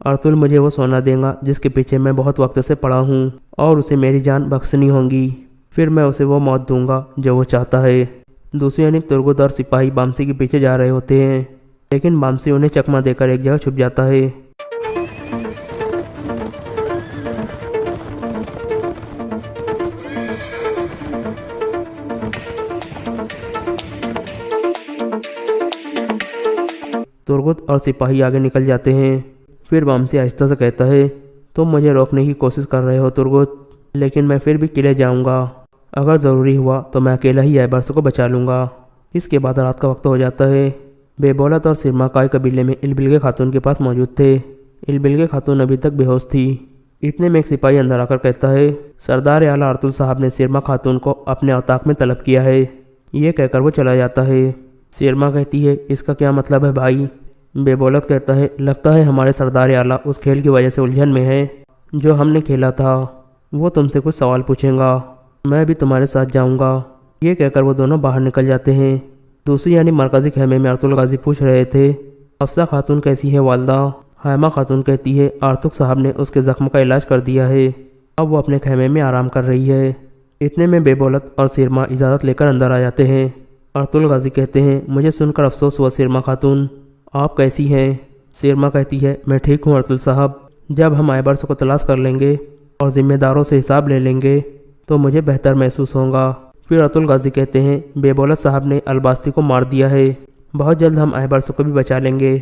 ارطل مجھے وہ سونا دے گا جس کے پیچھے میں بہت وقت سے پڑا ہوں، اور اسے میری جان بخشنی ہوگی۔ پھر میں اسے وہ موت دوں گا جو وہ چاہتا ہے۔ دوسری جانب ترگت اور سپاہی بامسی کے پیچھے جا رہے ہوتے ہیں، لیکن بامسی انہیں چکما دے کر ایک جگہ چھپ جاتا ہے۔ ترگت اور سپاہی آگے نکل جاتے ہیں۔ پھر بامسی آہستہ سے کہتا ہے، تم مجھے روکنے کی کوشش کر رہے ہو ترگت، لیکن میں پھر بھی قلعے جاؤں گا۔ اگر ضروری ہوا تو میں اکیلا ہی ایبرس کو بچا لوں گا۔ اس کے بعد رات کا وقت ہو جاتا ہے۔ بے بولت اور سرما کائی قبیلے میں البلگے خاتون کے پاس موجود تھے۔ البلگے خاتون ابھی تک بے ہوش تھی۔ اتنے میں ایک سپاہی اندر آ کر کہتا ہے، سردار اعلیٰ ارطل صاحب نے سرما خاتون کو اپنے اوطاق میں طلب کیا ہے۔ یہ کہہ کر وہ چلا جاتا ہے۔ سرما کہتی ہے، اس کا کیا مطلب ہے بھائی؟ بے بولت کہتا ہے، لگتا ہے ہمارے سردار اعلیٰ اس کھیل کی وجہ سے الجھن میں ہے جو ہم نے کھیلا تھا۔ وہ تم سے کچھ سوال پوچھیں گا، میں بھی تمہارے ساتھ جاؤں گا۔ یہ کہہ کر وہ دونوں باہر نکل جاتے ہیں۔ دوسری یعنی مرکزی خیمے میں ارطل غازی پوچھ رہے تھے، حفصہ خاتون کیسی ہے والدہ؟ حائمہ خاتون کہتی ہے، آرتک صاحب نے اس کے زخم کا علاج کر دیا ہے، اب وہ اپنے خیمے میں آرام کر رہی ہے۔ اتنے میں بے بولت اور سرما اجازت لے کر اندر آ جاتے ہیں۔ ارطل غازی کہتے ہیں، مجھے سن کر افسوس ہوا سرما خاتون، آپ کیسی ہیں؟ سرما کہتی ہے، میں ٹھیک ہوں ارطل صاحب، جب ہم ایبرس کو تلاش کر لیں گے اور ذمہ داروں سے حساب لے لیں گے تو مجھے بہتر محسوس ہوگا۔ پھر ارطل غازی کہتے ہیں، بے بولت صاحب نے الباستی کو مار دیا ہے، بہت جلد ہم ایبرس کو بھی بچا لیں گے۔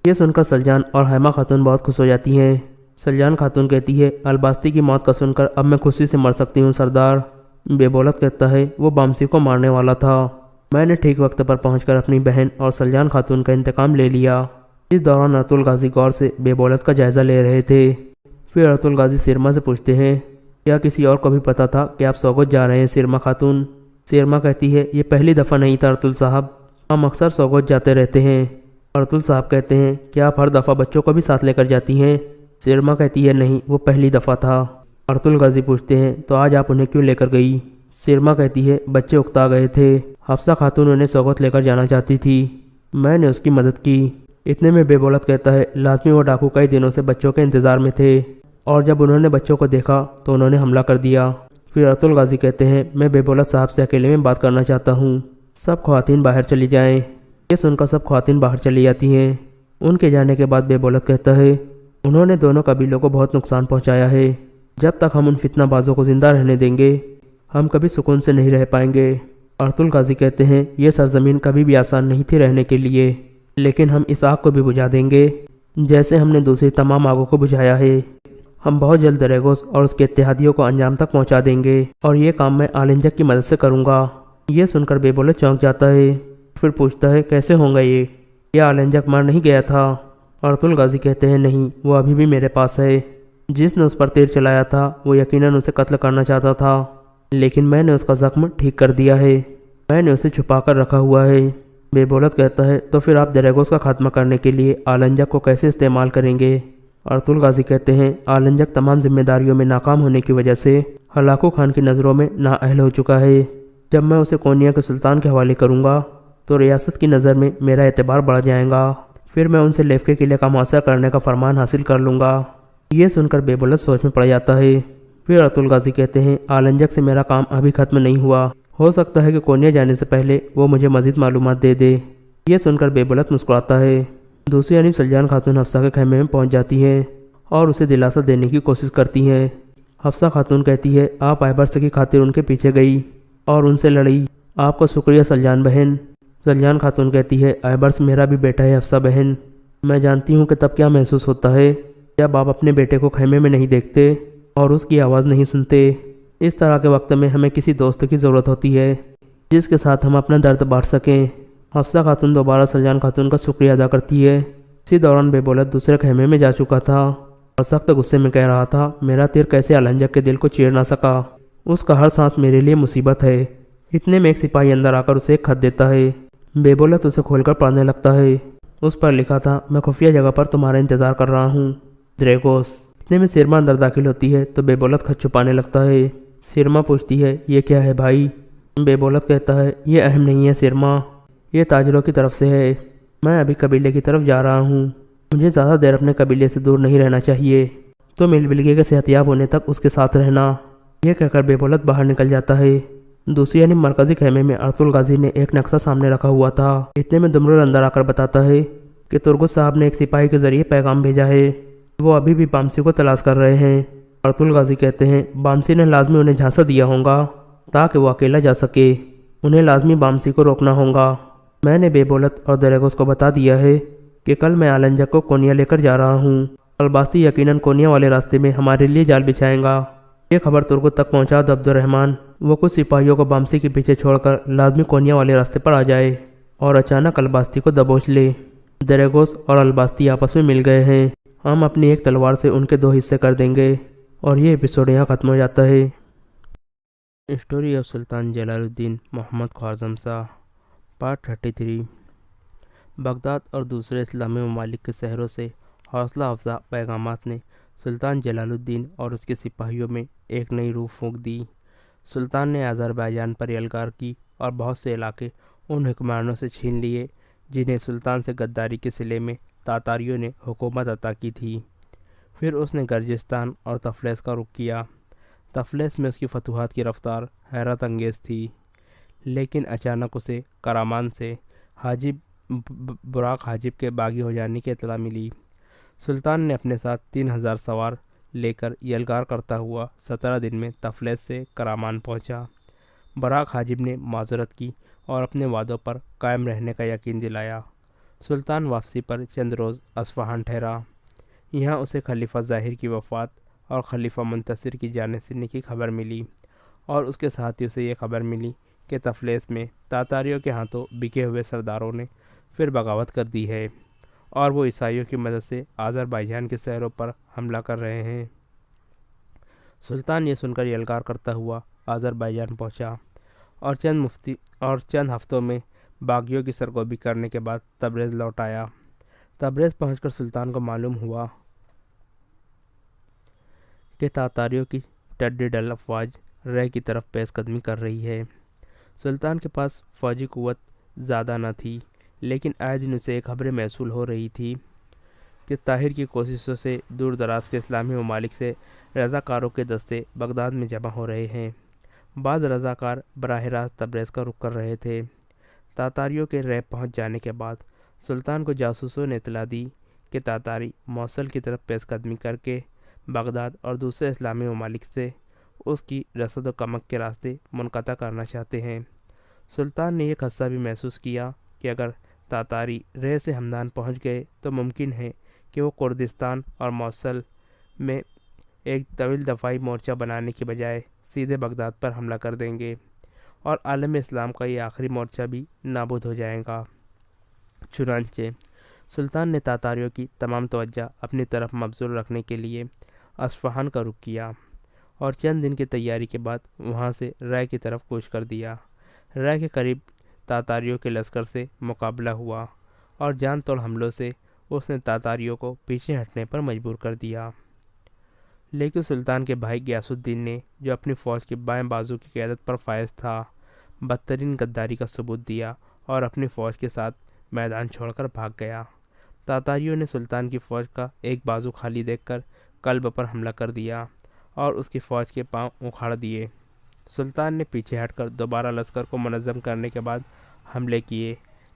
یہ سن کر سلجان اور حائمہ خاتون بہت خوش ہو جاتی ہیں۔ سلجان خاتون کہتی ہے، الباستی کی موت کا سن کر اب میں خوشی سے مر سکتی ہوں سردار۔ بے بولت کہتا ہے، وہ بامسی کو مارنے والا تھا، میں نے ٹھیک وقت پر پہنچ کر اپنی بہن اور سلجان خاتون کا انتقام لے لیا۔ اس دوران ارطل غازی غور سے بے بولت کا جائزہ لے رہے تھے۔ پھر ارطل غازی سرما سے پوچھتے ہیں، کیا کسی اور کو بھی پتا تھا کہ آپ سوگت جا رہے ہیں سرما خاتون؟ سرما کہتی ہے، یہ پہلی دفعہ نہیں تھا ارطل صاحب، ہم اکثر سوگت جاتے رہتے ہیں۔ ارطل صاحب کہتے ہیں، کیا آپ ہر دفعہ بچوں کو بھی ساتھ لے کر جاتی ہیں؟ سرما کہتی ہے، نہیں، وہ پہلی دفعہ تھا۔ ارطل غازی پوچھتے ہیں، تو آج آپ انہیں کیوں لے کر گئی؟ سرما کہتی ہے، بچے اکتا گئے تھے، حفصہ خاتون انہیں سوگت لے کر جانا چاہتی تھی، میں نے اس کی مدد کی۔ اتنے میں بے بولت کہتا ہے، لازمی وہ ڈاکو کئی دنوں سے بچوں کے انتظار میں تھے، اور جب انہوں نے بچوں کو دیکھا تو انہوں نے حملہ کر دیا۔ پھر ارطل غازی کہتے ہیں، میں بے بولت صاحب سے اکیلے میں بات کرنا چاہتا ہوں، سب خواتین باہر چلی جائیں۔ یہ سن کر سب خواتین باہر چلی جاتی ہیں۔ ان کے جانے کے بعد بے بولت کہتا ہے، انہوں نے دونوں قبیلوں کو بہت نقصان پہنچایا ہے، جب تک ہم ان فتنہ بازوں کو زندہ رہنے دیں گے ہم کبھی سکون سے نہیں رہ پائیں گے۔ ارطل غازی کہتے ہیں، یہ سرزمین کبھی بھی آسان نہیں تھی رہنے کے لیے، لیکن ہم اس آگ کو بھی بجھا دیں گے جیسے ہم نے دوسری تمام آگوں کو بجھایا ہے۔ ہم بہت جلد دریگوس اور اس کے اتحادیوں کو انجام تک پہنچا دیں گے، اور یہ کام میں آلنجک کی مدد سے کروں گا۔ یہ سن کر بے بولت چونک جاتا ہے، پھر پوچھتا ہے، کیسے ہوں گا یہ آلنجک مار نہیں گیا تھا؟ ارطل غازی کہتے ہیں، نہیں، وہ ابھی بھی میرے پاس ہے، جس نے اس پر تیر چلایا تھا وہ یقیناً اسے قتل کرنا چاہتا تھا، لیکن میں نے اس کا زخم ٹھیک کر دیا ہے، میں نے اسے چھپا کر رکھا ہوا ہے۔ بے بولت کہتا ہے، تو پھر آپ دریگوس کا خاتمہ کرنے کے لیے آلنجک کو کیسے استعمال کریں گے؟ ارطل غازی کہتے ہیں، آلنجک تمام ذمہ داریوں میں ناکام ہونے کی وجہ سے ہلاکو خان کی نظروں میں نااہل ہو چکا ہے، جب میں اسے کونیا کے سلطان کے حوالے کروں گا تو ریاست کی نظر میں میرا اعتبار بڑھ جائے گا، پھر میں ان سے لیف کے قلعے کا محاصرہ کرنے کا فرمان حاصل کر لوں گا۔ یہ سن کر بے بولت سوچ میں پڑ جاتا ہے۔ پھر ارطل غازی کہتے ہیں، آلنجک سے میرا کام ابھی ختم نہیں ہوا، ہو سکتا ہے کہ کونیا جانے سے پہلے وہ مجھے مزید معلومات دے دے۔ یہ سن کر بے بولت مسکراتا ہے۔ دوسری جانب سلجان خاتون حفصہ کے خیمے میں پہنچ جاتی ہیں اور اسے دلاسا دینے کی کوشش کرتی ہیں۔ حفصہ خاتون کہتی ہے، آپ ایبرس کی خاطر ان کے پیچھے گئی اور ان سے لڑی، آپ کو شکریہ سلجان بہن۔ سلجان خاتون کہتی ہے، ایبرس میرا بھی بیٹا ہے حفصہ بہن، میں جانتی ہوں کہ تب کیا محسوس ہوتا ہے جب آپ اپنے بیٹے کو خیمے میں نہیں دیکھتے اور اس کی آواز نہیں سنتے۔ اس طرح کے وقت میں ہمیں کسی دوست کی ضرورت ہوتی ہے جس کے ساتھ ہم اپنا درد بانٹ سکیں۔ حفصہ خاتون دوبارہ سلجان خاتون کا شکریہ ادا کرتی ہے۔ اسی دوران بے بولت دوسرے خیمے میں جا چکا تھا اور سخت غصے میں کہہ رہا تھا، میرا تیر کیسے آلنجک کے دل کو چیر نہ سکا، اس کا ہر سانس میرے لیے مصیبت ہے۔ اتنے میں ایک سپاہی اندر آ کر اسے ایک خط دیتا ہے۔ بے بولت اسے کھول کر پڑھنے لگتا ہے۔ اس پر لکھا تھا، میں خفیہ جگہ پر تمہارا انتظار کر رہا ہوں، دریگوس۔ اتنے میں سرما اندر داخل ہوتی ہے تو بے بولت خط چھپانے لگتا ہے۔ سرما پوچھتی ہے، یہ کیا ہے بھائی؟ بے بولت کہتا ہے، یہ اہم نہیں ہے سرما، یہ تاجروں کی طرف سے ہے، میں ابھی قبیلے کی طرف جا رہا ہوں، مجھے زیادہ دیر اپنے قبیلے سے دور نہیں رہنا چاہیے، تو مل بلگے کے صحتیاب ہونے تک اس کے ساتھ رہنا۔ یہ کہہ کر بے بولت باہر نکل جاتا ہے۔ دوسری یعنی مرکزی خیمے میں ارطغرل غازی نے ایک نقشہ سامنے رکھا ہوا تھا۔ اتنے میں دمرل اندر آ کر بتاتا ہے کہ ترگس صاحب نے ایک سپاہی کے ذریعے پیغام بھیجا ہے، وہ ابھی بھی بامسی کو تلاش کر رہے ہیں۔ ارطغرل غازی کہتے ہیں بامسی نے لازمی انہیں جھانسا دیا ہوگا تاکہ وہ اکیلا جا سکے، انہیں لازمی بامسی کو روکنا ہوگا۔ میں نے بے بولت اور دریگوس کو بتا دیا ہے کہ کل میں آلنجک کو کونیا لے کر جا رہا ہوں، الباستی یقیناً کونیا والے راستے میں ہمارے لیے جال بچھائیں گا۔ یہ خبر ترگت تک پہنچا تو عبد الرحمن وہ کچھ سپاہیوں کو بامسی کے پیچھے چھوڑ کر لازمی کونیا والے راستے پر آ جائے اور اچانک الباستی کو دبوچ لے۔ دریگوس اور الباستی آپس میں مل گئے ہیں، ہم اپنی ایک تلوار سے ان کے 2 حصے کر دیں گے، اور یہ ایپیسوڈ یہاں ختم ہو جاتا ہے۔ Story of Sultan Jalal Uddin Muhammad Khwarazm Shah, part 33۔ Baghdad اور دوسرے اسلامی ممالک کے شہروں سے حوصلہ افزا پیغامات نے سلطان جلال الدین اور اس کے سپاہیوں میں ایک نئی روح پھونک دی۔ سلطان نے آذربائیجان پر یلغار کی اور بہت سے علاقے ان حکمرانوں سے چھین لیے جنہیں سلطان سے غداری کے صلے میں تاتاریوں نے حکومت عطا کی تھی۔ پھر اس نے گرجستان اور تفلیس کا رخ کیا۔ تفلیس میں اس کی فتوحات کی رفتار حیرت انگیز تھی، لیکن اچانک اسے کرامان سے حاجب براق حاجب کے باغی ہو جانے کی اطلاع ملی۔ سلطان نے اپنے ساتھ 3000 سوار لے کر یلغار کرتا ہوا 17 دن میں تفلیس سے کرامان پہنچا۔ براق حاجب نے معذرت کی اور اپنے وعدوں پر قائم رہنے کا یقین دلایا۔ سلطان واپسی پر چند روز اصفہان ٹھہرا۔ یہاں اسے خلیفہ ظاہر کی وفات اور خلیفہ منتصر کی جانشینی کی خبر ملی، اور اس کے ساتھ ہی اسے یہ خبر ملی کہ تفلیس میں تاتاریوں کے ہاتھوں بکے ہوئے سرداروں نے پھر بغاوت کر دی ہے اور وہ عیسائیوں کی مدد سے آذربائیجان کے شہروں پر حملہ کر رہے ہیں۔ سلطان یہ سن کر یلغار کرتا ہوا آذربائیجان پہنچا اور چند ہفتوں میں باغیوں کی سرگوبی کرنے کے بعد تبریز لوٹ آیا۔ تبریز پہنچ کر سلطان کو معلوم ہوا کہ تاتاریوں کی ٹڈی دل افواج رے کی طرف پیش قدمی کر رہی ہے۔ سلطان کے پاس فوجی قوت زیادہ نہ تھی، لیکن آئے دن اسے ایک خبر موصول ہو رہی تھی کہ طاہر کی کوششوں سے دور دراز کے اسلامی ممالک سے رضاکاروں کے دستے بغداد میں جمع ہو رہے ہیں۔ بعض رضاکار براہ راست تبریز کا رخ کر رہے تھے۔ تاتاریوں کے رے پہنچ جانے کے بعد سلطان کو جاسوسوں نے اطلاع دی کہ تاتاری موصل کی طرف پیش قدمی کر کے بغداد اور دوسرے اسلامی ممالک سے اس کی رسد و کمک کے راستے منقطع کرنا چاہتے ہیں۔ سلطان نے یہ خدشہ بھی محسوس کیا کہ اگر تاتاری رے سے ہمدان پہنچ گئے تو ممکن ہے کہ وہ کردستان اور موصل میں ایک طویل دفاعی مورچہ بنانے کی بجائے سیدھے بغداد پر حملہ کر دیں گے، اور عالم اسلام کا یہ آخری مورچہ بھی نابود ہو جائے گا۔ چنانچہ سلطان نے تاتاریوں کی تمام توجہ اپنی طرف مبذول رکھنے کے لیے اصفہان کا رخ کیا اور چند دن کی تیاری کے بعد وہاں سے رائے کی طرف کوچ کر دیا۔ رائے کے قریب تاتاریوں کے لشکر سے مقابلہ ہوا اور جان توڑ حملوں سے اس نے تاتاریوں کو پیچھے ہٹنے پر مجبور کر دیا، لیکن سلطان کے بھائی غیاث الدین نے، جو اپنی فوج کے بائیں بازو کی قیادت پر فائز تھا، بدترین غداری کا ثبوت دیا اور اپنی فوج کے ساتھ میدان چھوڑ کر بھاگ گیا۔ تاتاریوں نے سلطان کی فوج کا ایک بازو خالی دیکھ کر قلب پر حملہ کر دیا اور اس کی فوج کے پاؤں اکھاڑ دیے۔ سلطان نے پیچھے ہٹ کر دوبارہ لشکر کو منظم کرنے کے بعد حملے کیے،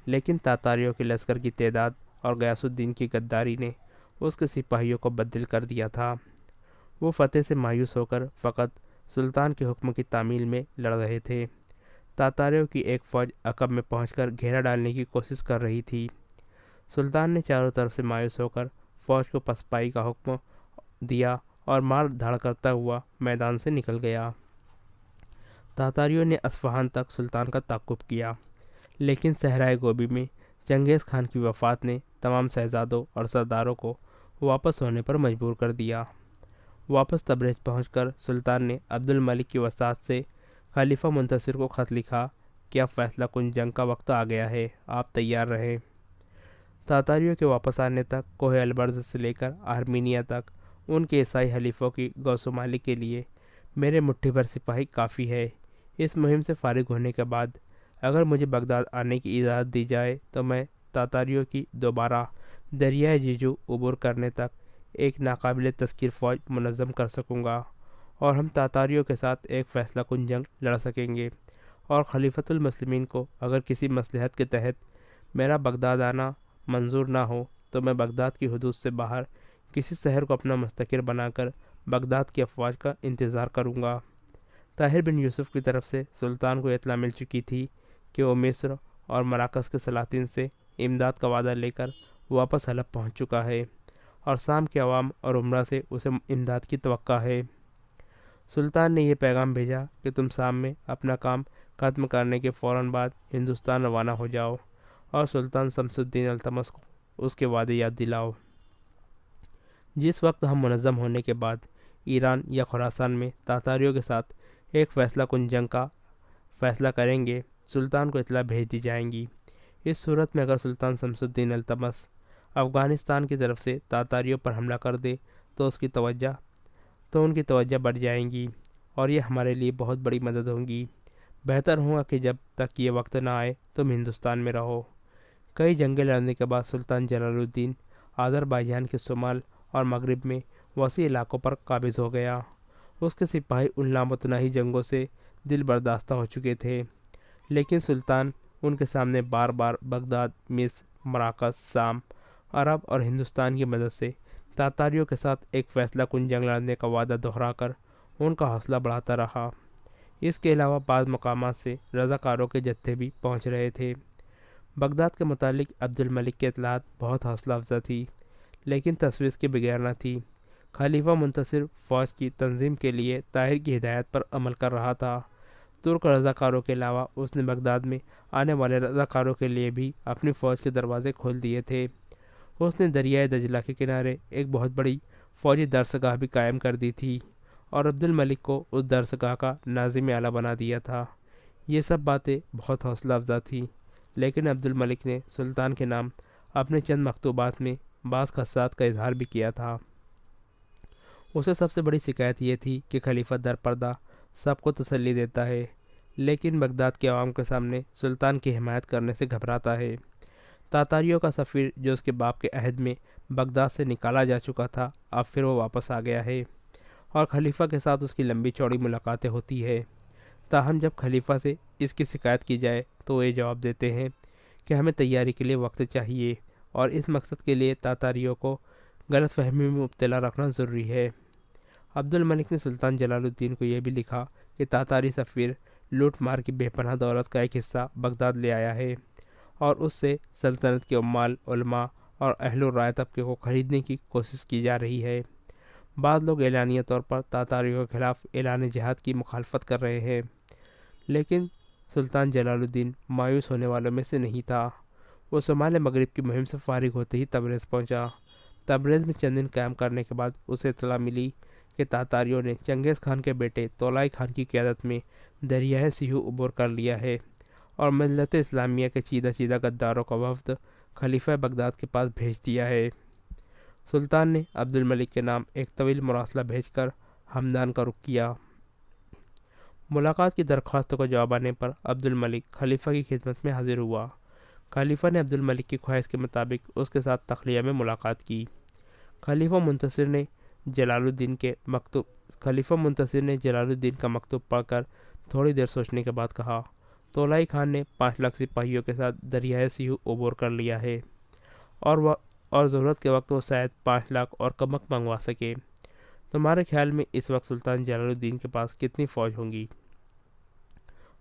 لیکن تاتاریوں کے لشکر کی تعداد اور غیاث الدین کی غداری نے اس کے سپاہیوں کو بددل کر دیا تھا۔ وہ فتح سے مایوس ہو کر فقط سلطان کے حکم کی تعمیل میں لڑ رہے تھے۔ تاتاریوں کی ایک فوج عقب میں پہنچ کر گھیرا ڈالنے کی کوشش کر رہی تھی۔ سلطان نے چاروں طرف سے مایوس ہو کر فوج کو پسپائی کا حکم دیا اور مار دھاڑ کرتا ہوا میدان سے نکل گیا۔ تاتاریوں نے اصفہان تک سلطان کا تعاقب کیا، لیکن صحرائے گوبی میں چنگیز خان کی وفات نے تمام شہزادوں اور سرداروں کو واپس ہونے پر مجبور کر دیا۔ واپس تبریز پہنچ کر سلطان نے عبد الملک کی وساطت سے خلیفہ منتصر کو خط لکھا کہ اب فیصلہ کن جنگ کا وقت آ گیا ہے، آپ تیار رہیں۔ تاتاریوں کے واپس آنے تک کوہ البرز سے لے کر آرمینیا تک ان کے عیسائی حلیفوں کی گوشمالی کے لیے میرے مٹھی بھر سپاہی کافی ہے۔ اس مہم سے فارغ ہونے کے بعد اگر مجھے بغداد آنے کی اجازت دی جائے تو میں تاتاریوں کی دوبارہ دریائے جیجو عبور کرنے تک ایک ناقابل تذکیر فوج منظم کر سکوں گا، اور ہم تاتاریوں کے ساتھ ایک فیصلہ کن جنگ لڑ سکیں گے، اور خلیفۃ المسلمین کو اگر کسی مصلحت کے تحت میرا بغداد آنا منظور نہ ہو تو میں بغداد کی حدود سے باہر کسی شہر کو اپنا مستقر بنا کر بغداد کی افواج کا انتظار کروں گا۔ طاہر بن یوسف کی طرف سے سلطان کو اطلاع مل چکی تھی کہ وہ مصر اور مراکز کے سلاطین سے امداد کا وعدہ لے کر واپس حلب پہنچ چکا ہے، اور شام کے عوام اور عمرہ سے اسے امداد کی توقع ہے۔ سلطان نے یہ پیغام بھیجا کہ تم شام میں اپنا کام ختم کرنے کے فوراً بعد ہندوستان روانہ ہو جاؤ، اور سلطان شمس الدین التمش کو اس کے وعدے یاد دلاؤ۔ جس وقت ہم منظم ہونے کے بعد ایران یا خراسان میں تاتاریوں کے ساتھ ایک فیصلہ کن جنگ کا فیصلہ کریں گے، سلطان کو اطلاع بھیج دی جائیں گی۔ اس صورت میں اگر سلطان شمس الدین التمش افغانستان کی طرف سے تاتاریوں پر حملہ کر دے تو ان کی توجہ بڑھ جائیں گی، اور یہ ہمارے لیے بہت بڑی مدد ہوگی۔ بہتر ہوگا کہ جب تک یہ وقت نہ آئے تم ہندوستان میں رہو۔ کئی جنگیں لڑنے کے بعد سلطان جلال الدین آذربائیجان کے شمال اور مغرب میں وسیع علاقوں پر قابض ہو گیا۔ اس کے سپاہی ان لامتناہی جنگوں سے دل برداشتہ ہو چکے تھے، لیکن سلطان ان کے سامنے بار بار بغداد، مصر، مراکز، شام، عرب اور ہندوستان کی مدد سے تاتاریوں کے ساتھ ایک فیصلہ کن جنگ لڑنے کا وعدہ دہرا کر ان کا حوصلہ بڑھاتا رہا۔ اس کے علاوہ بعض مقامات سے رضاکاروں کے جتھے بھی پہنچ رہے تھے۔ بغداد کے متعلق عبد الملک کی اطلاعات بہت حوصلہ افزا تھی، لیکن تشویش کے بغیر نہ تھی۔ خلیفہ منتصر فوج کی تنظیم کے لیے طاہر کی ہدایت پر عمل کر رہا تھا۔ ترک رضاکاروں کے علاوہ اس نے بغداد میں آنے والے رضاکاروں کے لیے بھی اپنی فوج کے دروازے کھول دیے تھے۔ اس نے دریائے دجلہ کے کنارے ایک بہت بڑی فوجی درسگاہ بھی قائم کر دی تھی، اور عبد الملک کو اس درسگاہ کا ناظم اعلیٰ بنا دیا تھا۔ یہ سب باتیں بہت حوصلہ افزا تھیں، لیکن عبد الملک نے سلطان کے نام اپنے چند مکتوبات میں بعض خدشات کا اظہار بھی کیا تھا۔ اسے سب سے بڑی شکایت یہ تھی کہ خلیفہ در پردہ سب کو تسلی دیتا ہے، لیکن بغداد کے عوام کے سامنے سلطان کی حمایت کرنے سے گھبراتا ہے۔ تاتاریوں کا سفیر جو اس کے باپ کے عہد میں بغداد سے نکالا جا چکا تھا، اب پھر وہ واپس آ گیا ہے، اور خلیفہ کے ساتھ اس کی لمبی چوڑی ملاقاتیں ہوتی ہے۔ تاہم جب خلیفہ سے اس کی شکایت کی جائے تو وہ یہ جواب دیتے ہیں کہ ہمیں تیاری کے لیے وقت چاہیے، اور اس مقصد کے لیے تاتاریوں کو غلط فہمی میں مبتلا رکھنا ضروری ہے۔ عبد الملک نے سلطان جلال الدین کو یہ بھی لکھا کہ تاتاری سفیر لوٹ مار کی بے پناہ دولت کا ایک حصہ بغداد لے آیا ہے، اور اس سے سلطنت کے عمال، علماء اور اہل الرائے طبقے کو خریدنے کی کوشش کی جا رہی ہے۔ بعض لوگ اعلانیہ طور پر تاتاریوں کے خلاف اعلان جہاد کی مخالفت کر رہے ہیں، لیکن سلطان جلال الدین مایوس ہونے والوں میں سے نہیں تھا۔ وہ شمال مغرب کی مہم سے فارغ ہوتے ہی تبریز پہنچا۔ تبریز میں چند دن قیام کرنے کے بعد اسے اطلاع ملی کہ تاتاریوں نے چنگیز خان کے بیٹے تولائی خان کی قیادت میں دریائے سیہو عبور کر لیا ہے، اور ملت اسلامیہ کے چیدہ غداروں کا وفد خلیفہ بغداد کے پاس بھیج دیا ہے۔ سلطان نے عبد الملک کے نام ایک طویل مراسلہ بھیج کر ہمدان کا رخ کیا۔ ملاقات کی درخواست کو جواب آنے پر عبد الملک خلیفہ کی خدمت میں حاضر ہوا۔ خلیفہ نے عبد الملک کی خواہش کے مطابق اس کے ساتھ تخلیہ میں ملاقات کی۔ خلیفہ منتصر نے جلال الدین کا مکتوب پڑھ کر تھوڑی دیر سوچنے کے بعد کہا، تولائی خان نے 5 لاکھ سپاہیوں کے ساتھ دریائے سیہو عبور کر لیا ہے، اور ضرورت کے وقت وہ شاید 5 لاکھ اور کمک منگوا سکے۔ تمہارے خیال میں اس وقت سلطان جلال الدین کے پاس کتنی فوج ہوگی؟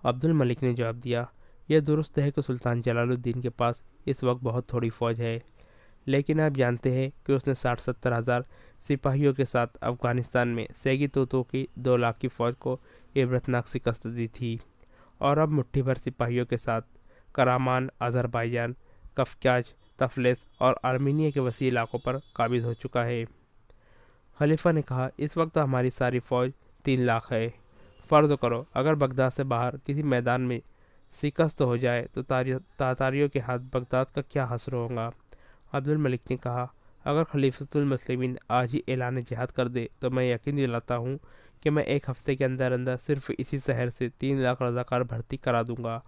عبد الملک نے جواب دیا، یہ درست ہے کہ سلطان جلال الدین کے پاس اس وقت بہت تھوڑی فوج ہے، لیکن آپ جانتے ہیں کہ اس نے 60-70 ہزار سپاہیوں کے ساتھ افغانستان میں سیگی توتو کی 2 لاکھ کی فوج کو عبرتناک شکست دی تھی، اور اب مٹھی بھر سپاہیوں کے ساتھ کرامان، آذربائیجان، کفکاز، تفلس اور آرمینیا کے وسیع علاقوں پر قابض ہو چکا ہے۔ خلیفہ نے کہا، اس وقت ہماری ساری فوج 3 لاکھ ہے۔ فرض کرو اگر بغداد سے باہر کسی میدان میں شکست ہو جائے تو تاتاریوں کے ہاتھ بغداد کا کیا حشر ہوگا؟ عبد الملک نے کہا، اگر خلیفۃ المسلمین آج ہی اعلان جہاد کر دے تو میں یقین دلاتا ہوں کہ میں 1 ہفتے کے اندر صرف اسی شہر سے 3 لاکھ رضاکار بھرتی کرا دوں گا،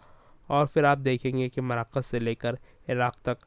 اور پھر آپ دیکھیں گے کہ مراکز سے لے کر عراق تک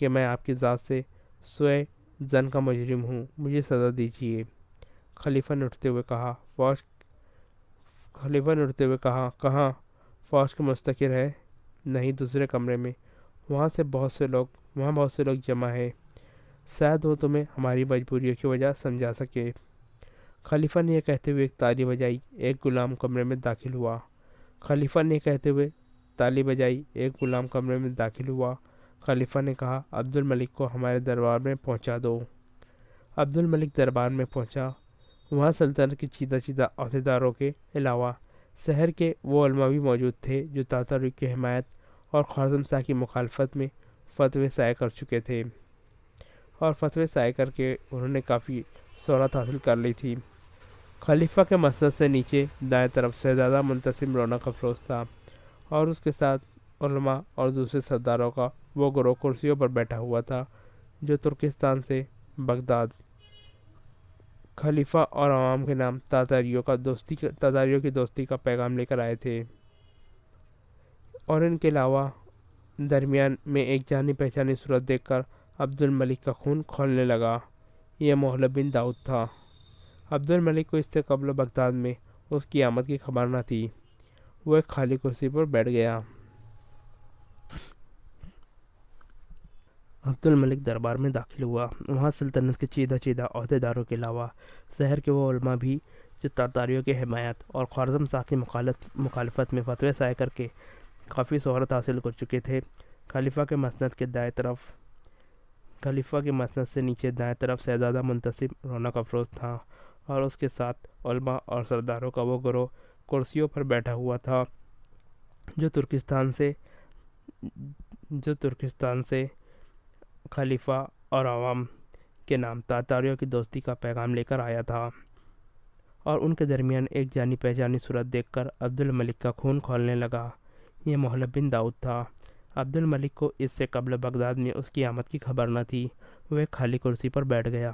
کہ میں آپ کی ذات سے سوئے زن کا مجرم ہوں، مجھے سزا دیجیے۔ خلیفہ نے اٹھتے ہوئے کہاں فوج کے مستقر ہے؟ نہیں، دوسرے کمرے میں، وہاں بہت سے لوگ جمع ہیں، شاید وہ تمہیں ہماری مجبوریوں کی وجہ سمجھا سکے۔ خلیفہ نے یہ کہتے ہوئے ایک تالی بجائی، ایک غلام کمرے میں داخل ہوا۔ خلیفہ نے کہا، عبد الملک کو ہمارے دربار میں پہنچا دو۔ عبد الملک دربار میں پہنچا۔ وہاں سلطنت کے چیدہ عہدیداروں کے علاوہ شہر کے وہ علماء بھی موجود تھے جو تاتاریوں کی حمایت اور خوارزم شاہ کی مخالفت میں فتوے صادر کر چکے تھے، اور فتوے صادر کر کے انہوں نے کافی شہرت حاصل کر لی تھی۔ خلیفہ کے مسند سے نیچے دائیں طرف شہزادہ منتصب رونق افروز تھا، اور اس کے ساتھ علماء اور دوسرے سرداروں کا وہ گروہ کرسیوں پر بیٹھا ہوا تھا جو ترکستان سے بغداد خلیفہ اور عوام کے نام تاتاریوں کی دوستی کا پیغام لے کر آئے تھے، اور ان کے علاوہ درمیان میں ایک جانی پہچانی صورت دیکھ کر عبد الملک کا خون کھولنے لگا۔ یہ محلب بن داؤد تھا۔ عبد الملک کو اس سے قبل بغداد میں اس کی آمد کی خبر نہ تھی۔ وہ ایک خالی کرسی پر بیٹھ گیا۔ عبد الملک دربار میں داخل ہوا۔ وہاں سلطنت کے چیدہ عہدیداروں کے علاوہ شہر کے وہ علماء بھی جو تاتاریوں کی حمایت اور خوارزم شاہ کی مخالفت میں فتوے صادر کر کے کافی شہرت حاصل کر چکے تھے۔ خلیفہ کے مسند سے نیچے دائیں طرف شہزادہ منتصب رونق افروز تھا، اور اس کے ساتھ علماء اور سرداروں کا وہ گروہ کرسیوں پر بیٹھا ہوا تھا جو ترکستان سے خلیفہ اور عوام کے نام تاتاریوں کی دوستی کا پیغام لے کر آیا تھا، اور ان کے درمیان ایک جانی پہچانی صورت دیکھ کر عبد الملک کا خون کھولنے لگا۔ یہ محلب بن داؤد تھا۔ عبد الملک کو اس سے قبل بغداد میں اس کی آمد کی خبر نہ تھی۔ وہ ایک خالی کرسی پر بیٹھ گیا۔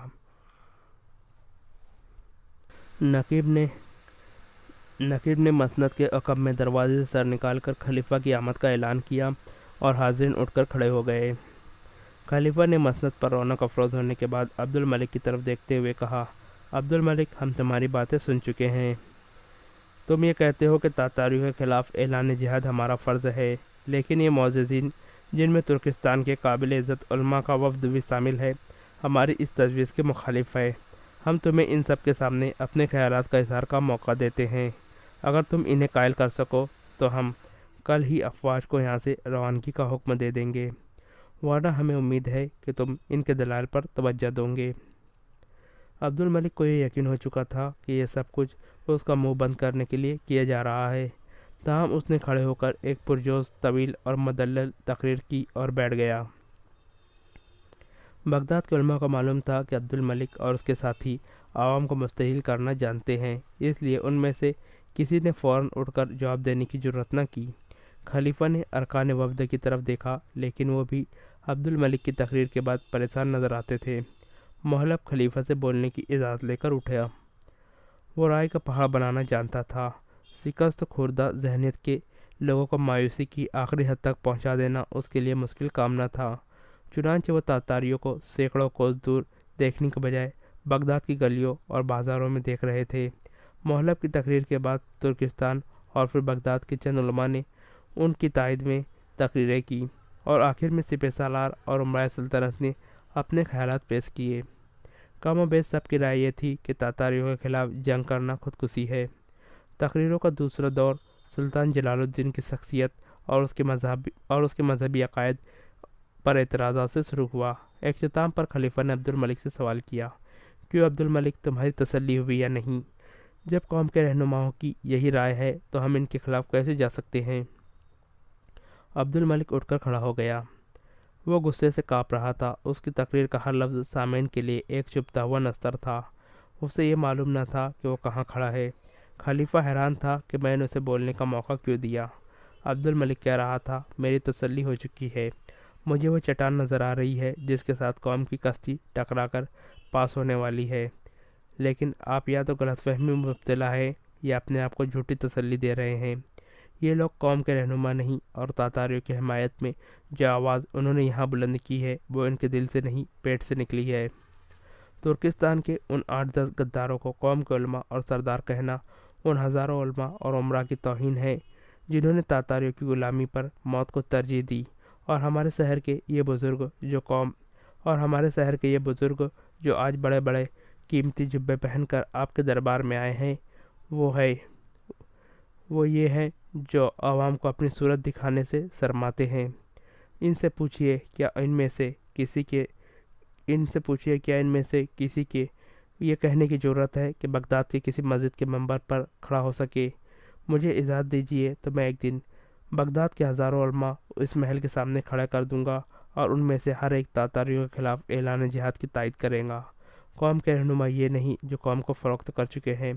نقیب نے مسند کے عقب میں دروازے سے سر نکال کر خلیفہ کی آمد کا اعلان کیا، اور حاضرین اٹھ کر کھڑے ہو گئے۔ خلیفہ نے مسند پر رونق افروز ہونے کے بعد عبد الملک کی طرف دیکھتے ہوئے کہا، عبد الملک، ہم تمہاری باتیں سن چکے ہیں۔ تم یہ کہتے ہو کہ تاتاریوں کے خلاف اعلان جہاد ہمارا فرض ہے، لیکن یہ معززین، جن میں ترکستان کے قابل عزت علماء کا وفد بھی شامل ہے، ہماری اس تجویز کے مخالف ہے۔ ہم تمہیں ان سب کے سامنے اپنے خیالات کا اظہار کا موقع دیتے ہیں۔ اگر تم انہیں قائل کر سکو تو ہم کل ہی افواج کو یہاں سے روانگی کا حکم دے دیں گے، ورنہ ہمیں امید ہے کہ تم ان کے دلائل پر توجہ دو گے۔ عبد الملک کو یہ یقین ہو چکا تھا کہ یہ سب کچھ اس کا منہ بند کرنے کے لیے کیا جا رہا ہے، تاہم اس نے کھڑے ہو کر ایک پرجوش، طویل اور مدلل تقریر کی اور بیٹھ گیا۔ بغداد کے علماء کو معلوم تھا کہ عبد الملک اور اس کے ساتھی عوام کو مستحیل کرنا جانتے ہیں، اس لیے ان میں سے کسی نے فوراً اٹھ کر جواب دینے کی جرأت نہ کی۔ خلیفہ نے ارکان وفد کی طرف دیکھا، لیکن وہ بھی عبد الملک کی تقریر کے بعد پریشان نظر آتے تھے۔ محلب خلیفہ سے بولنے کی اجازت لے کر اٹھا۔ وہ رائے کا پہاڑ بنانا جانتا تھا۔ شکست خوردہ ذہنیت کے لوگوں کو مایوسی کی آخری حد تک پہنچا دینا اس کے لیے مشکل کام نہ تھا۔ چنانچہ وہ تاتاریوں کو سینکڑوں کوس دور دیکھنے کے بجائے بغداد کی گلیوں اور بازاروں میں دیکھ رہے تھے۔ محلب کی تقریر کے بعد ترکستان اور پھر بغداد کے چند علماء نے ان کی تائید میں تقریریں کی، اور آخر میں سپہ سالار اور امراء سلطنت نے اپنے خیالات پیش کیے۔ کم و بیش سب کی رائے یہ تھی کہ تاتاریوں کے خلاف جنگ کرنا خودکشی ہے۔ تقریروں کا دوسرا دور سلطان جلال الدین کی شخصیت اور اس کے مذہبی عقائد پر اعتراضات سے شروع ہوا۔ اختتام پر خلیفہ نے عبد الملک سے سوال کیا، کیوں عبد الملک، تمہاری تسلی ہوئی یا نہیں؟ جب قوم کے رہنماؤں کی یہی رائے ہے تو ہم ان کے خلاف کیسے جا سکتے ہیں؟ عبد الملک اٹھ کر کھڑا ہو گیا۔ وہ غصے سے کانپ رہا تھا۔ اس کی تقریر کا ہر لفظ سامعین کے لیے ایک چبھتا ہوا نستر تھا۔ اسے یہ معلوم نہ تھا کہ وہ کہاں کھڑا ہے۔ خلیفہ حیران تھا کہ میں نے اسے بولنے کا موقع کیوں دیا۔ عبد الملک کہہ رہا تھا، میری تسلی ہو چکی ہے۔ مجھے وہ چٹان نظر آ رہی ہے جس کے ساتھ قوم کی کشتی ٹکرا کر پاس ہونے والی ہے، لیکن آپ یا تو غلط فہمی میں مبتلا ہے یا اپنے آپ کو جھوٹی تسلی دے رہے ہیں۔ یہ لوگ قوم کے رہنما نہیں، اور تاتاریوں کی حمایت میں جو آواز انہوں نے یہاں بلند کی ہے وہ ان کے دل سے نہیں، پیٹ سے نکلی ہے۔ ترکستان کے ان 8-10 غداروں کو قوم کے علماء اور سردار کہنا ان ہزاروں علماء اور عمرا کی توہین ہے جنہوں نے تاتاریوں کی غلامی پر موت کو ترجیح دی۔ اور ہمارے شہر کے یہ بزرگ جو آج بڑے بڑے قیمتی جبے پہن کر آپ کے دربار میں آئے ہیں، وہ یہ ہے جو عوام کو اپنی صورت دکھانے سے شرماتے ہیں۔ ان سے پوچھئے کیا ان میں سے کسی کے یہ کہنے کی جرأت ہے کہ بغداد کے کسی مسجد کے منبر پر کھڑا ہو سکے؟ مجھے اجازت دیجیے تو میں ایک دن بغداد کے ہزاروں علماء اس محل کے سامنے کھڑا کر دوں گا، اور ان میں سے ہر ایک تاتاریوں کے خلاف اعلان جہاد کی تائید کرے گا۔ قوم کے رہنما یہ نہیں جو قوم کو فروخت کر چکے ہیں،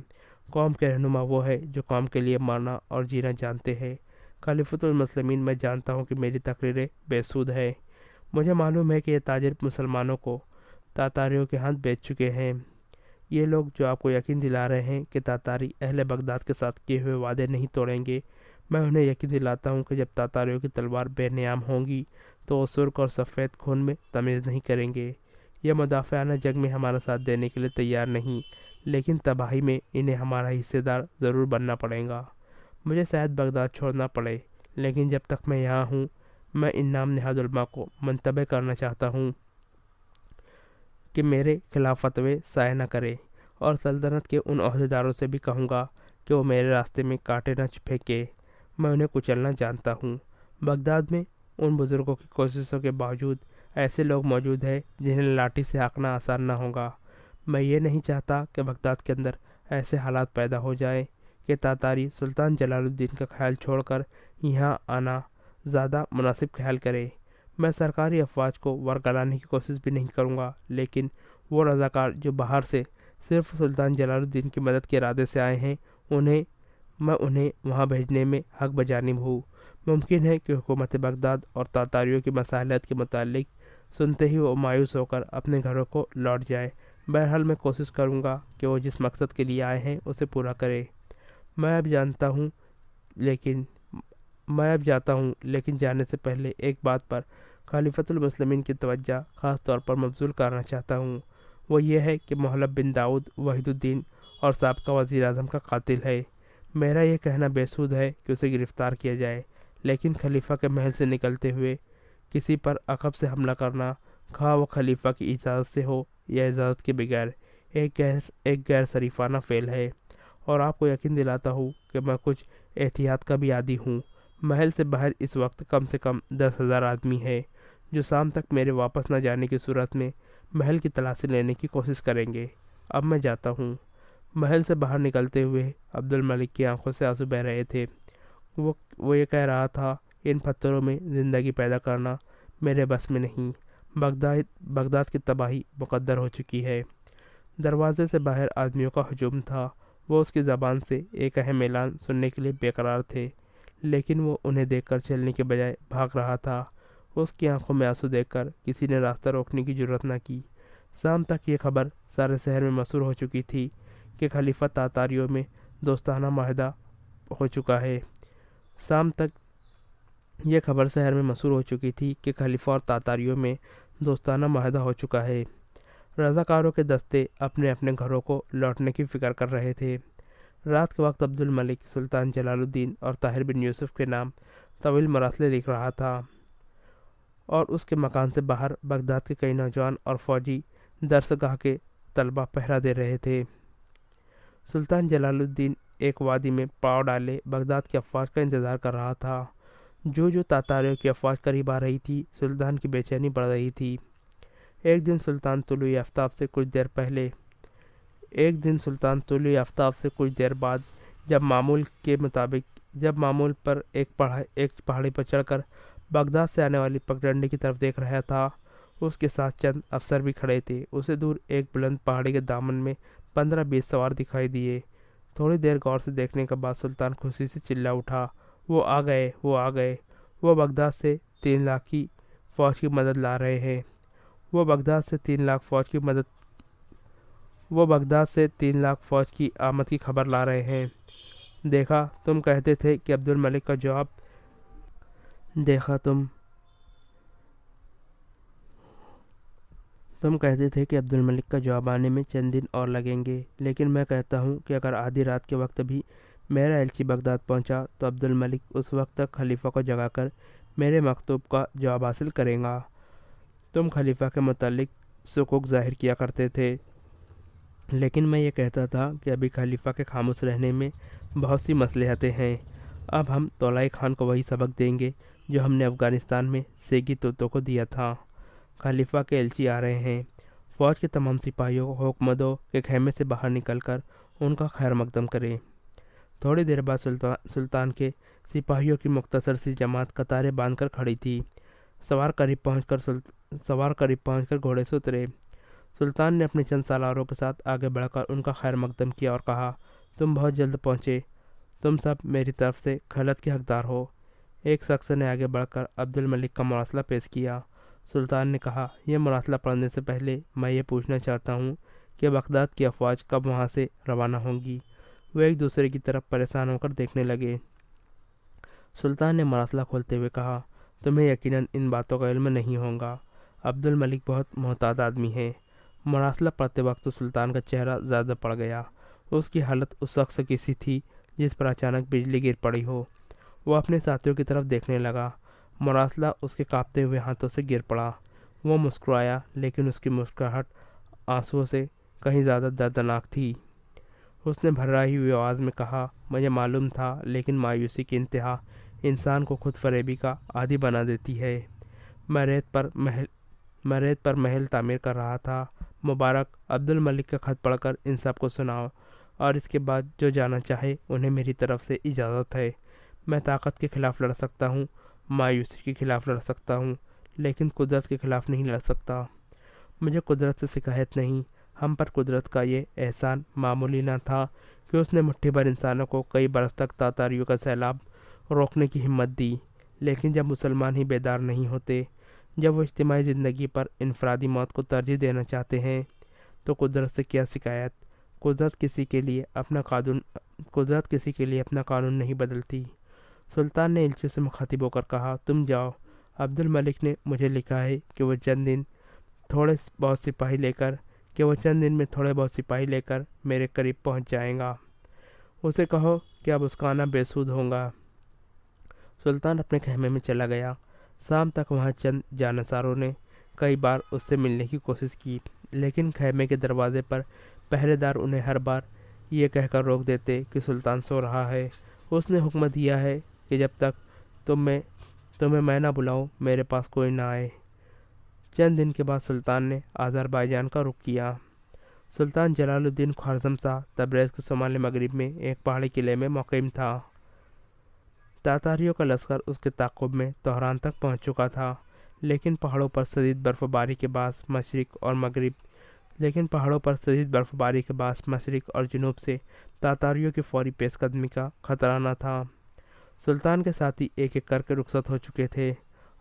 قوم کے رہنما وہ ہے جو قوم کے لیے مرنا اور جینا جانتے ہیں۔ خلیفۃ المسلمین، میں جانتا ہوں کہ میری تقریریں بے سود ہے۔ مجھے معلوم ہے کہ یہ تاجر مسلمانوں کو تاتاریوں کے ہاتھ بیچ چکے ہیں۔ یہ لوگ جو آپ کو یقین دلا رہے ہیں کہ تاتاری اہل بغداد کے ساتھ کیے ہوئے وعدے نہیں توڑیں گے، میں انہیں یقین دلاتا ہوں کہ جب تاتاریوں کی تلوار بے نیام ہوں گی تو وہ سرخ اور سفید خون میں تمیز نہیں کریں گے۔ یہ مدافعانہ جنگ میں ہمارا ساتھ دینے کے لیے تیار نہیں، لیکن تباہی میں انہیں ہمارا حصے دار ضرور بننا پڑے گا۔ مجھے شاید بغداد چھوڑنا پڑے، لیکن جب تک میں یہاں ہوں میں ان نام نہاد علماء کو منتبہ کرنا چاہتا ہوں کہ میرے خلاف فتوے شائع نہ کرے، اور سلطنت کے ان عہدیداروں سے بھی کہوں گا کہ وہ میرے راستے میں کانٹے نہ پھینکے۔ میں انہیں کچلنا جانتا ہوں۔ بغداد میں ان بزرگوں کی کوششوں کے باوجود ایسے لوگ موجود ہیں جنہیں لاٹھی سے ہانکنا آسان نہ ہوگا۔ میں یہ نہیں چاہتا کہ بغداد کے اندر ایسے حالات پیدا ہو جائیں کہ تاتاری سلطان جلال الدین کا خیال چھوڑ کر یہاں آنا زیادہ مناسب خیال کرے۔ میں سرکاری افواج کو ورگلانے کی کوشش بھی نہیں کروں گا، لیکن وہ رضاکار جو باہر سے صرف سلطان جلال الدین کی مدد کے ارادے سے آئے ہیں میں انہیں وہاں بھیجنے میں حق بجانب ہوں۔ ممکن ہے کہ حکومت بغداد اور تاتاریوں کی مصالحت کے متعلق سنتے ہی وہ مایوس ہو کر اپنے گھروں کو لوٹ جائے۔ بہرحال میں کوشش کروں گا کہ وہ جس مقصد کے لیے آئے ہیں اسے پورا کرے۔ میں اب جاتا ہوں، لیکن جانے سے پہلے ایک بات پر خلیفۃ المسلمین کی توجہ خاص طور پر مبذول کرنا چاہتا ہوں۔ وہ یہ ہے کہ محلب بن داؤد وحید الدین اور سابقہ وزیر اعظم کا قاتل ہے۔ میرا یہ کہنا بے سود ہے کہ اسے گرفتار کیا جائے، لیکن خلیفہ کے محل سے نکلتے ہوئے کسی پر عقب سے حملہ کرنا، خواہ وہ خلیفہ کی اجازت سے ہو یا اجازت کے بغیر، ایک غیر شریفانہ فعل ہے، اور آپ کو یقین دلاتا ہوں کہ میں کچھ احتیاط کا بھی عادی ہوں۔ محل سے باہر اس وقت کم سے کم 10,000 آدمی ہے جو شام تک میرے واپس نہ جانے کی صورت میں محل کی تلاشی لینے کی کوشش کریں گے۔ اب میں جاتا ہوں۔ محل سے باہر نکلتے ہوئے عبد الملک کی آنکھوں سے آنسو بہہ رہے تھے۔ وہ یہ کہہ رہا تھا، ان پتھروں میں زندگی پیدا کرنا میرے بس میں نہیں۔ بغداد کی تباہی مقدر ہو چکی ہے۔ دروازے سے باہر آدمیوں کا ہجوم تھا۔ وہ اس کی زبان سے ایک اہم اعلان سننے کے لیے بے قرار تھے، لیکن وہ انہیں دیکھ کر چلنے کے بجائے بھاگ رہا تھا۔ اس کی آنکھوں میں آنسو دیکھ کر کسی نے راستہ روکنے کی جرأت نہ کی۔ شام تک یہ خبر سارے شہر میں مشہور ہو چکی تھی کہ خلیفہ تاتاریوں میں دوستانہ معاہدہ ہو چکا ہے۔ رضاکاروں کے دستے اپنے اپنے گھروں کو لوٹنے کی فکر کر رہے تھے۔ رات کے وقت عبد الملک سلطان جلال الدین اور طاہر بن یوسف کے نام طویل مراسلیں لکھ رہا تھا، اور اس کے مکان سے باہر بغداد کے کئی نوجوان اور فوجی درسگاہ کے طلبہ پہرا دے رہے تھے۔ سلطان جلال الدین ایک وادی میں پاؤ ڈالے بغداد کی افواج کا انتظار کر رہا تھا۔ جو تاتاریوں کی افواج قریب آ رہی تھی، سلطان کی بے چینی بڑھ رہی تھی۔ ایک دن سلطان طلوع آفتاب سے کچھ دیر بعد جب معمول پر ایک پہاڑی پر چڑھ کر بغداد سے آنے والی پگڈنڈی کی طرف دیکھ رہا تھا، اس کے ساتھ چند افسر بھی کھڑے تھے۔ اسے دور ایک بلند پہاڑی کے دامن میں 15-20 سوار دکھائی دیے۔ تھوڑی دیر غور سے دیکھنے کے بعد سلطان خوشی سے چلا اٹھا، وہ آ گئے! وہ بغداد سے 3 لاکھ کی فوج کی مدد لا رہے ہیں۔ وہ بغداد سے 3 لاکھ فوج کی آمد کی خبر لا رہے ہیں۔ دیکھا تم کہتے تھے کہ عبد الملک کا جواب دیکھا تم کہتے تھے کہ عبد الملک کا جواب آنے میں چند دن اور لگیں گے، لیکن میں کہتا ہوں کہ اگر آدھی رات کے وقت بھی میرا ایلچی بغداد پہنچا تو عبد الملک اس وقت تک خلیفہ کو جگا کر میرے مکتوب کا جواب حاصل کرے گا۔ تم خلیفہ کے متعلق شکوک ظاہر کیا کرتے تھے، لیکن میں یہ کہتا تھا کہ ابھی خلیفہ کے خاموش رہنے میں بہت سی مصلحتیں ہیں۔ اب ہم طولائی خان کو وہی سبق دیں گے جو ہم نے افغانستان میں سیگی توتو کو دیا تھا۔ خلیفہ کے ایلچی آ رہے ہیں۔ فوج کے تمام سپاہیوں کو حکم دو کہ خیمے سے باہر نکل کر ان کا خیر مقدم کریں۔ تھوڑی دیر بعد سلطان کے سپاہیوں کی مختصر سی جماعت قطاریں باندھ کر کھڑی تھی۔ سوار قریب پہنچ کر گھوڑے سے اترے۔ سلطان نے اپنے چند سالاروں کے ساتھ آگے بڑھ کر ان کا خیر مقدم کیا اور کہا، تم بہت جلد پہنچے، تم سب میری طرف سے خلعت کے حقدار ہو۔ ایک شخص نے آگے بڑھ کر عبد الملک کا مراسلہ پیش کیا۔ سلطان نے کہا، یہ مراسلہ پڑھنے سے پہلے میں یہ پوچھنا چاہتا ہوں کہ بغداد کی افواج کب وہاں سے روانہ ہوں گی؟ وہ ایک دوسرے کی طرف پریشان ہو کر دیکھنے لگے۔ سلطان نے مراسلہ کھولتے ہوئے کہا، تمہیں یقیناً ان باتوں کا علم نہیں ہوگا۔ عبد الملک بہت محتاط آدمی ہے۔ مراسلہ پڑھتے وقت تو سلطان کا چہرہ زیادہ پڑ گیا۔ اس کی حالت اس شخص کی سی تھی جس پر اچانک بجلی گر پڑی ہو۔ وہ اپنے ساتھیوں کی طرف دیکھنے لگا۔ مراسلہ اس کے کانپتے ہوئے ہاتھوں سے گر پڑا۔ وہ مسکرایا، لیکن اس کی مسکراہٹ آنسوؤں سے کہیں زیادہ دردناک تھی۔ اس نے بھرائی ہوئی آواز میں کہا، مجھے معلوم تھا، لیکن مایوسی کی انتہا انسان کو خود فریبی کا عادی بنا دیتی ہے۔ میں ریت پر محل تعمیر کر رہا تھا۔ مبارک، عبد الملک کا خط پڑھ کر ان سب کو سناؤ، اور اس کے بعد جو جانا چاہے انہیں میری طرف سے اجازت ہے۔ میں طاقت کے خلاف لڑ سکتا ہوں، مایوسی کے خلاف لڑ سکتا ہوں، لیکن قدرت کے خلاف نہیں لڑ سکتا۔ مجھے قدرت سے شکایت نہیں۔ ہم پر قدرت کا یہ احسان معمولی نہ تھا کہ اس نے مٹھی بھر انسانوں کو کئی برس تک تاتاریوں کا سیلاب روکنے کی ہمت دی، لیکن جب مسلمان ہی بیدار نہیں ہوتے، جب وہ اجتماعی زندگی پر انفرادی موت کو ترجیح دینا چاہتے ہیں، تو قدرت سے کیا شکایت؟ قدرت کسی کے لیے اپنا قانون نہیں بدلتی۔ سلطان نے ایلچیوں سے مخاطب ہو کر کہا، تم جاؤ، عبد الملک نے مجھے لکھا ہے کہ وہ چند دن میں تھوڑے بہت سپاہی لے کر میرے قریب پہنچ جائے گا۔ اسے کہو کہ اب اس کا آنا بے سود ہوگا۔ سلطان اپنے خیمے میں چلا گیا۔ شام تک وہاں چند جانصاروں نے کئی بار اس سے ملنے کی کوشش کی، لیکن خیمے کے دروازے پر پہرے دار انہیں ہر بار یہ کہہ کر روک دیتے کہ سلطان سو رہا ہے۔ اس نے حکم دیا ہے کہ جب تک تمہیں میں نہ بلاؤں میرے پاس کوئی نہ آئے۔ چند دن کے بعد سلطان نے آذربائیجان کا رخ کیا۔ سلطان جلال الدین خوارزم شاہ تبریز کے شمال مغرب میں ایک پہاڑی قلعے میں مقیم تھا۔ تاتاریوں کا لشکر اس کے تعاقب میں تہران تک پہنچ چکا تھا، لیکن پہاڑوں پر شدید برف باری کے باعث مشرق اور جنوب سے تاتاریوں کی فوری پیش قدمی کا خطرہ نہ تھا۔ سلطان کے ساتھی ایک ایک کر کے رخصت ہو چکے تھے،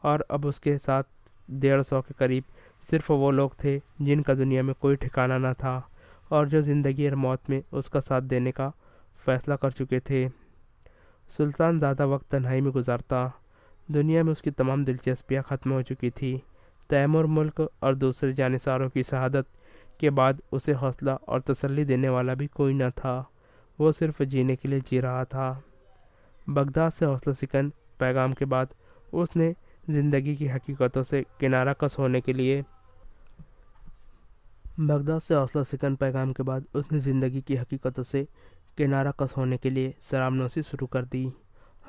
اور اب اس کے ساتھ 150 کے قریب صرف وہ لوگ تھے جن کا دنیا میں کوئی ٹھکانہ نہ تھا اور جو زندگی اور موت میں اس کا ساتھ دینے کا فیصلہ کر چکے تھے۔ سلطان زیادہ وقت تنہائی میں گزارتا۔ دنیا میں اس کی تمام دلچسپیاں ختم ہو چکی تھی۔ تیمور ملک اور دوسرے جانصاروں کی شہادت کے بعد اسے حوصلہ اور تسلی دینے والا بھی کوئی نہ تھا۔ وہ صرف جینے کے لیے جی رہا تھا۔ بغداد سے حوصلہ شکن پیغام کے بعد اس نے زندگی کی حقیقتوں سے کنارہ کش ہونے کے لیے شراب نوشی شروع کر دی۔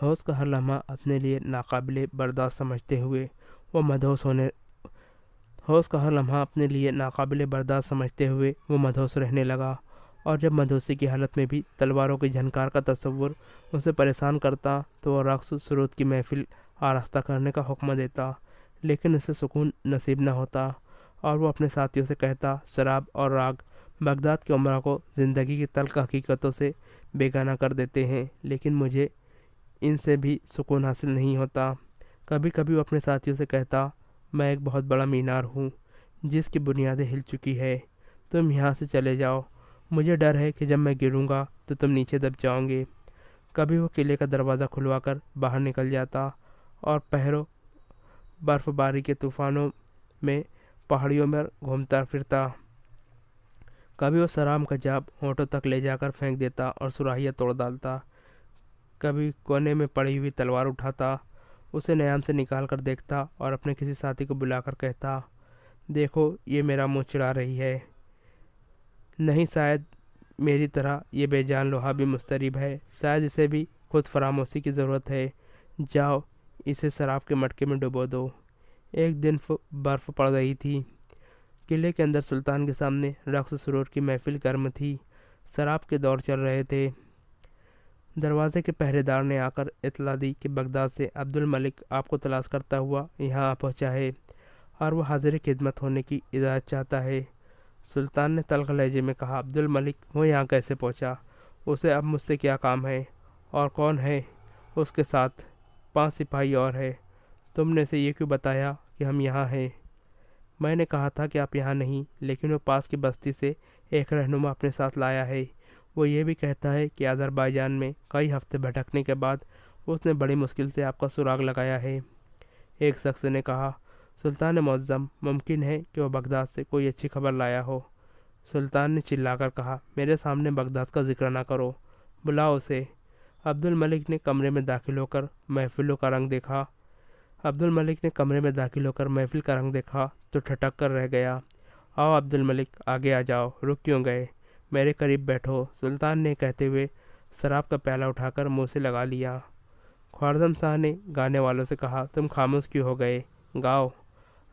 ہوش کا ہر لمحہ اپنے لیے ناقابل برداشت سمجھتے ہوئے وہ مدہوش رہنے لگا، اور جب مدہوشی کی حالت میں بھی تلواروں کی جھنکار کا تصور اسے پریشان کرتا تو وہ رقص سرود کی محفل آراستہ کرنے کا حکم دیتا، لیکن اسے سکون نصیب نہ ہوتا، اور وہ اپنے ساتھیوں سے کہتا، شراب اور راگ بغداد کے عمرہ کو زندگی کی تلخ حقیقتوں سے بیگانہ کر دیتے ہیں، لیکن مجھے ان سے بھی سکون حاصل نہیں ہوتا۔ کبھی کبھی وہ اپنے ساتھیوں سے کہتا، میں ایک بہت بڑا مینار ہوں جس کی بنیادیں ہل چکی ہے، تم یہاں سے چلے جاؤ، مجھے ڈر ہے کہ جب میں گروں گا تو تم نیچے دب جاؤ گے۔ کبھی وہ قلعے کا دروازہ کھلوا کر باہر نکل جاتا اور پہروں برف باری کے طوفانوں میں پہاڑیوں میں گھومتا پھرتا۔ کبھی وہ سرام کا جاب ہونٹوں تک لے جا کر پھینک دیتا اور سراہیاں توڑ ڈالتا۔ کبھی کونے میں پڑی ہوئی تلوار اٹھاتا، اسے نیام سے نکال کر دیکھتا اور اپنے کسی ساتھی کو بلا کر کہتا، دیکھو یہ میرا منہ چڑھا رہی ہے۔ نہیں، شاید میری طرح یہ بے جان لوہا بھی مضطرب ہے، شاید اسے بھی خود فراموشی کی ضرورت ہے، جاؤ اسے شراب کے مٹکے میں ڈبو دو۔ ایک دن برف پڑ رہی تھی۔ قلعے کے اندر سلطان کے سامنے رقص سرور کی محفل گرم تھی، شراب کے دور چل رہے تھے۔ دروازے کے پہرے دار نے آ کر اطلاع دی کہ بغداد سے عبد الملک آپ کو تلاش کرتا ہوا یہاں آ پہنچا ہے اور وہ حاضر خدمت ہونے کی اجازت چاہتا ہے۔ سلطان نے تلخ لہجے میں کہا، عبد الملک وہ یہاں کیسے پہنچا؟ اسے اب مجھ سے کیا کام ہے؟ اور کون ہے اس کے ساتھ؟ 5 سپاہی اور ہے۔ تم نے اسے یہ کیوں بتایا کہ ہم یہاں ہیں؟ میں نے کہا تھا کہ آپ یہاں نہیں، لیکن وہ پاس کی بستی سے ایک رہنما اپنے ساتھ لایا ہے۔ وہ یہ بھی کہتا ہے کہ آذربائیجان میں کئی ہفتے بھٹکنے کے بعد اس نے بڑی مشکل سے آپ کا سراغ لگایا ہے۔ ایک شخص نے کہا، سلطان معظم، ممکن ہے کہ وہ بغداد سے کوئی اچھی خبر لایا ہو۔ سلطان نے چلا کر کہا، میرے سامنے بغداد کا ذکر نہ کرو، بلاؤ اسے۔ عبد الملک نے کمرے میں داخل ہو کر محفل کا رنگ دیکھا تو ٹھٹک کر رہ گیا۔ آؤ عبد الملک، آگے آ جاؤ، رک کیوں گئے؟ میرے قریب بیٹھو، سلطان نے کہتے ہوئے شراب کا پیالہ اٹھا کر منہ سے لگا لیا۔ خوارزم شاہ نے گانے والوں سے کہا، تم خاموش کیوں ہو گئے؟ گاؤ۔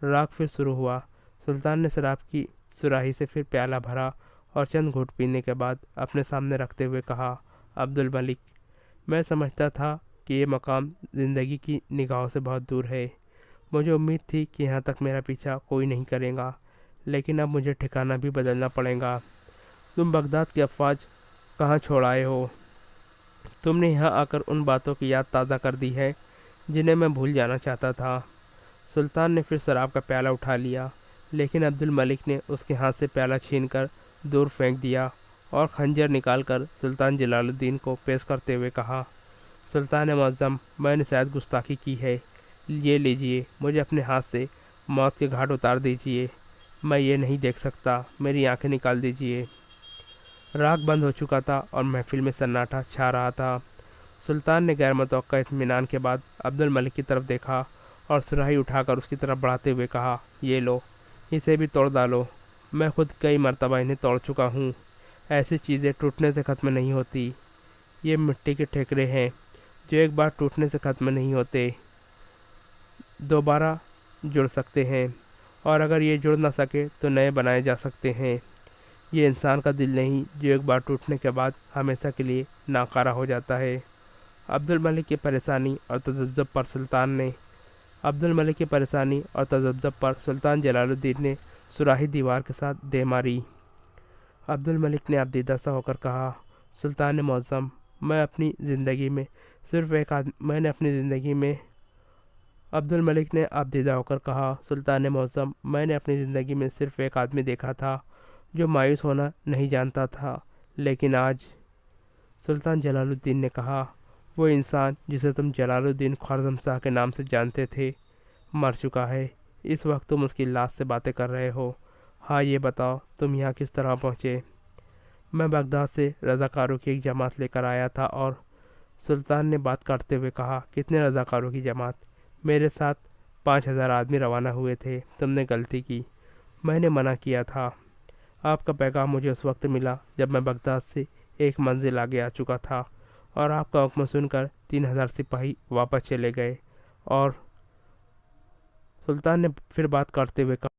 راگ پھر شروع ہوا۔ سلطان نے شراب کی سراہی سے پھر پیالہ بھرا اور چند گھونٹ پینے کے بعد اپنے سامنے رکھتے ہوئے کہا، عبد الملک، میں سمجھتا تھا کہ یہ مقام زندگی کی نگاہوں سے بہت دور ہے۔ مجھے امید تھی کہ یہاں تک میرا پیچھا کوئی نہیں کرے گا، لیکن اب مجھے ٹھکانہ بھی بدلنا پڑے گا۔ تم بغداد کی افواج کہاں چھوڑ آئے ہو؟ تم نے یہاں آ کر ان باتوں کی یاد تازہ کر دی ہے جنہیں میں بھول جانا چاہتا تھا۔ سلطان نے پھر شراب کا پیالہ اٹھا لیا، لیکن عبد الملک نے اس کے ہاتھ سے پیالہ چھین کر دور پھینک دیا اور خنجر نکال کر سلطان جلال الدین کو پیش کرتے ہوئے کہا، سلطان معظم، میں نے شاید گستاخی کی ہے، یہ لیجئے، مجھے اپنے ہاتھ سے موت کے گھاٹ اتار دیجئے، میں یہ نہیں دیکھ سکتا، میری آنکھیں نکال دیجئے۔ راگ بند ہو چکا تھا اور محفل میں سناٹا چھا رہا تھا۔ سلطان نے غیر متوقع اطمینان کے بعد عبد الملک کی طرف دیکھا اور سراہی اٹھا کر اس کی طرف بڑھاتے ہوئے کہا، یہ لو، اسے بھی توڑ ڈالو، میں خود کئی مرتبہ انہیں توڑ چکا ہوں، ایسی چیزیں ٹوٹنے سے ختم نہیں ہوتی، یہ مٹی کے ٹھیکرے ہیں جو ایک بار ٹوٹنے سے ختم نہیں ہوتے، دوبارہ جڑ سکتے ہیں، اور اگر یہ جڑ نہ سکے تو نئے بنائے جا سکتے ہیں۔ یہ انسان کا دل نہیں جو ایک بار ٹوٹنے کے بعد ہمیشہ کے لیے ناکارہ ہو جاتا ہے۔ عبد الملک کی پریشانی اور تذبذب پر سلطان جلال الدین نے سراہی دیوار کے ساتھ دے ماری۔ عبد الملک نے ابدیدہ سا ہو کر کہا، سلطان معظم، میں نے اپنی زندگی میں صرف ایک آدمی دیکھا تھا جو مایوس ہونا نہیں جانتا تھا، لیکن آج… سلطان جلال الدین نے کہا، وہ انسان جسے تم جلال الدین خوارزم شاہ کے نام سے جانتے تھے مر چکا ہے۔ اس وقت تم اس کی لاش سے باتیں کر رہے ہو۔ ہاں، یہ بتاؤ تم یہاں کس طرح پہنچے؟ میں بغداد سے رضاکاروں کی ایک جماعت لے کر آیا تھا۔ اور سلطان نے بات کاٹتے ہوئے کہا، کتنے رضاکاروں کی جماعت؟ میرے ساتھ 5000 آدمی روانہ ہوئے تھے۔ تم نے غلطی کی، میں نے منع کیا تھا۔ آپ کا پیغام مجھے اس وقت ملا جب میں بغداد سے ایک منزل آگے آ چکا تھا، اور آپ کا حکم سن کر 3000 سپاہی واپس چلے گئے۔ اور سلطان نے پھر بات کرتے ہوئے کہا،